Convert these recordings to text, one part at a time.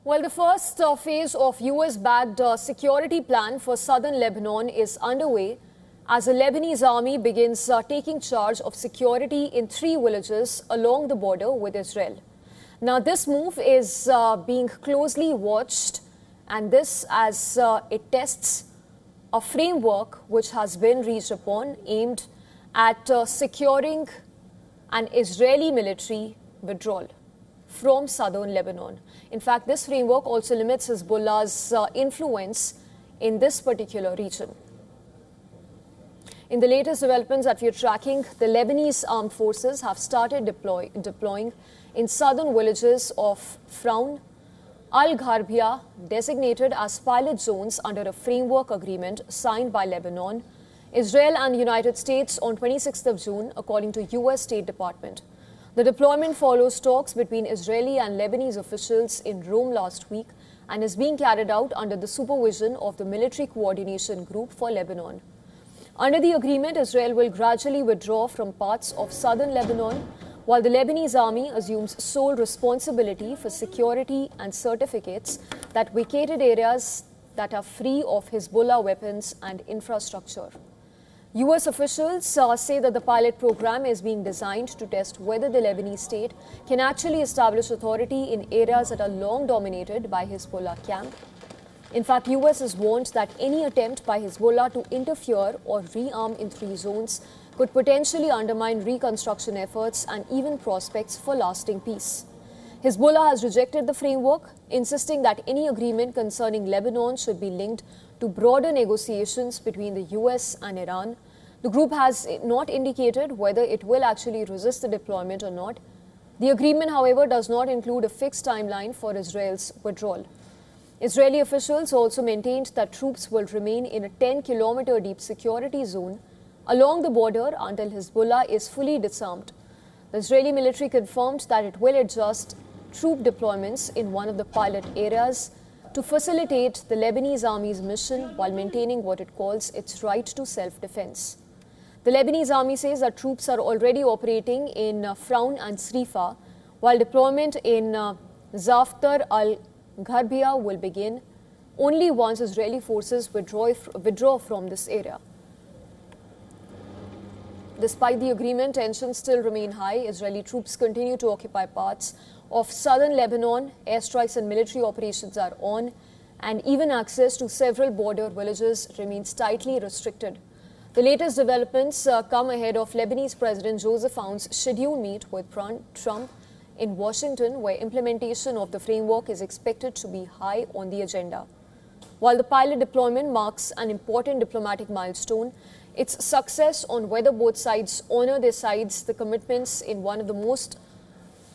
Well, the first phase of US-backed security plan for southern Lebanon is underway as the Lebanese army begins taking charge of security in 3 villages along the border with Israel. Now, this move is being closely watched, and this as it tests a framework which has been reached upon aimed at securing an Israeli military withdrawal from southern Lebanon. In fact, this framework also limits Hezbollah's influence in this particular region. In the latest developments that we are tracking, the Lebanese armed forces have started deploying in southern villages of Fraun, Al-Gharbia, designated as pilot zones under a framework agreement signed by Lebanon, Israel and the United States on 26th of June, according to US State Department. The deployment follows talks between Israeli and Lebanese officials in Rome last week and is being carried out under the supervision of the Military Coordination Group for Lebanon. Under the agreement, Israel will gradually withdraw from parts of southern Lebanon, while the Lebanese army assumes sole responsibility for security and certificates that vacated areas that are free of Hezbollah weapons and infrastructure. US officials say that the pilot program is being designed to test whether the Lebanese state can actually establish authority in areas that are long dominated by Hezbollah camp. In fact, US has warned that any attempt by Hezbollah to interfere or rearm in 3 zones could potentially undermine reconstruction efforts and even prospects for lasting peace. Hezbollah has rejected the framework, insisting that any agreement concerning Lebanon should be linked to broader negotiations between the US and Iran. The group has not indicated whether it will actually resist the deployment or not. The agreement, however, does not include a fixed timeline for Israel's withdrawal. Israeli officials also maintained that troops will remain in a 10-kilometer deep security zone along the border until Hezbollah is fully disarmed. The Israeli military confirmed that it will adjust troop deployments in one of the pilot areas to facilitate the Lebanese army's mission while maintaining what it calls its right to self-defense. The Lebanese army says that troops are already operating in Fraun and Srifa, while deployment in Zaftar al-Gharbia will begin only once Israeli forces withdraw from this area. Despite the agreement, tensions still remain high. Israeli troops continue to occupy parts of southern Lebanon. Airstrikes and military operations are on, and even access to several border villages remains tightly restricted. The latest developments come ahead of Lebanese President Joseph Aoun's scheduled meet with Trump in Washington, where implementation of the framework is expected to be high on the agenda. While the pilot deployment marks an important diplomatic milestone, its success on whether both sides honor the commitments in one of the most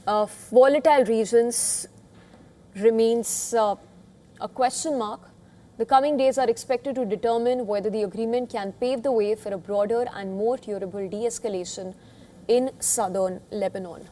volatile regions remains a question mark. The coming days are expected to determine whether the agreement can pave the way for a broader and more durable de-escalation in southern Lebanon.